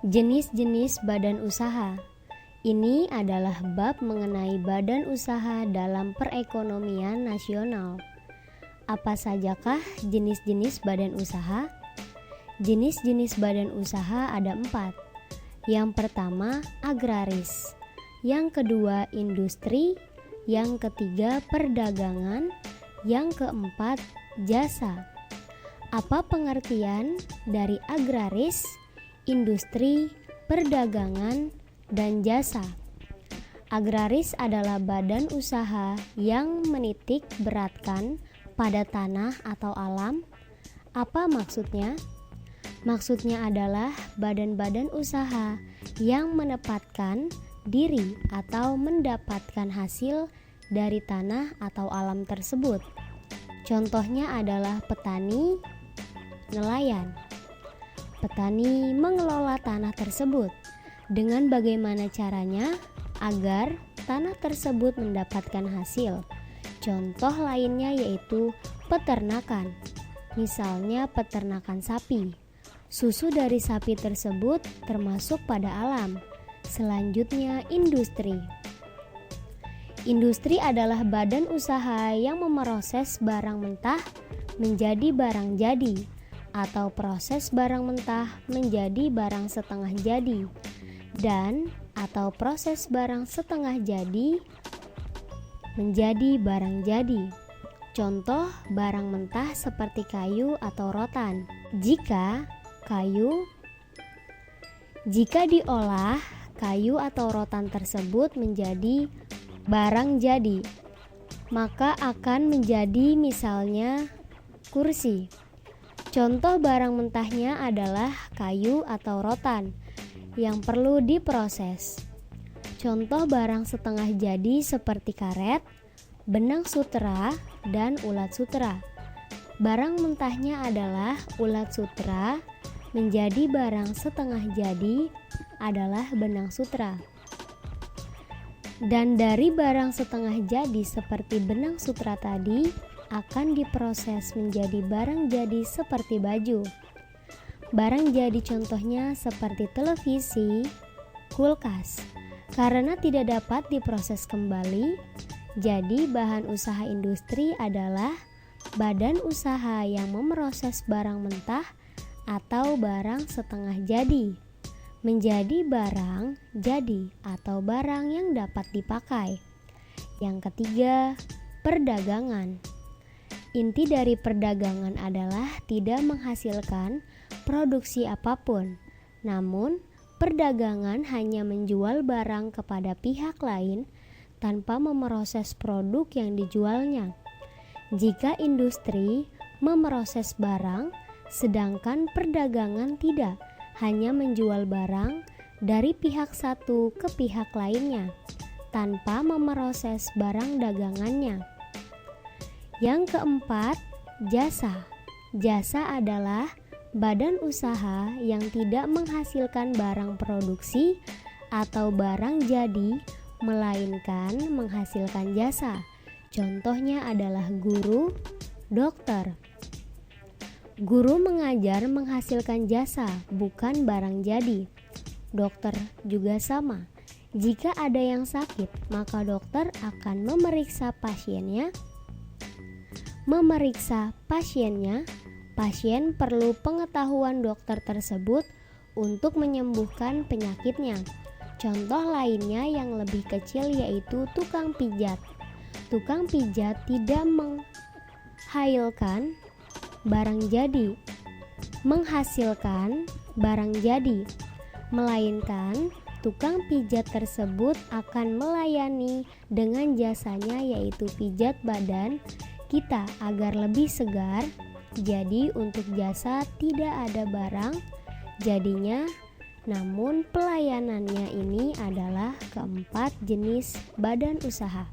Jenis-jenis badan usaha. Ini adalah bab mengenai badan usaha dalam perekonomian nasional. Apa sajakah jenis-jenis badan usaha? Jenis-jenis badan usaha ada 4. Yang pertama, agraris. Yang kedua, industri. Yang ketiga, perdagangan. Yang keempat, jasa. Apa pengertian dari agraris, industri, perdagangan, dan jasa? Agraris adalah badan usaha yang menitik beratkan pada tanah atau alam. Apa maksudnya? Maksudnya adalah badan-badan usaha yang menempatkan diri atau mendapatkan hasil dari tanah atau alam tersebut. Contohnya adalah petani, nelayan. Petani mengelola tanah tersebut. Dengan bagaimana caranya agar tanah tersebut mendapatkan hasil? Contoh lainnya yaitu peternakan. Misalnya peternakan sapi. Susu dari sapi tersebut termasuk pada alam. Selanjutnya, industri. Industri adalah badan usaha yang memproses barang mentah menjadi barang jadi, atau proses barang mentah menjadi barang setengah jadi, dan atau proses barang setengah jadi menjadi barang jadi. Contoh barang mentah seperti kayu atau rotan. Jika diolah, kayu atau rotan tersebut menjadi barang jadi, maka akan menjadi misalnya kursi. Contoh barang mentahnya adalah kayu atau rotan yang perlu diproses. Contoh barang setengah jadi seperti karet, benang sutera, dan ulat sutera. Barang mentahnya adalah ulat sutera, menjadi barang setengah jadi adalah benang sutera. Dan dari barang setengah jadi seperti benang sutera tadi akan diproses menjadi barang jadi seperti baju. Barang jadi contohnya seperti televisi, kulkas. Karena tidak dapat diproses kembali, jadi bahan usaha industri adalah badan usaha yang memproses barang mentah atau barang setengah jadi menjadi barang jadi atau barang yang dapat dipakai. Yang ketiga, perdagangan. Inti dari perdagangan adalah tidak menghasilkan produksi apapun, namun perdagangan hanya menjual barang kepada pihak lain tanpa memproses produk yang dijualnya. Jika industri memproses barang, sedangkan perdagangan tidak, hanya menjual barang dari pihak satu ke pihak lainnya tanpa memproses barang dagangannya. Yang keempat, jasa. Jasa adalah badan usaha yang tidak menghasilkan barang produksi atau barang jadi, melainkan menghasilkan jasa. Contohnya adalah guru, dokter. Guru mengajar menghasilkan jasa, bukan barang jadi. Dokter juga sama. Jika ada yang sakit, maka dokter akan memeriksa pasiennya. Pasien perlu pengetahuan dokter tersebut untuk menyembuhkan penyakitnya. Contoh lainnya yang lebih kecil yaitu tukang pijat. Tukang pijat tidak menghasilkan barang jadi, melainkan tukang pijat tersebut akan melayani dengan jasanya yaitu pijat badan kita agar lebih segar. Jadi untuk jasa tidak ada barang jadinya, namun pelayanannya ini adalah keempat jenis badan usaha.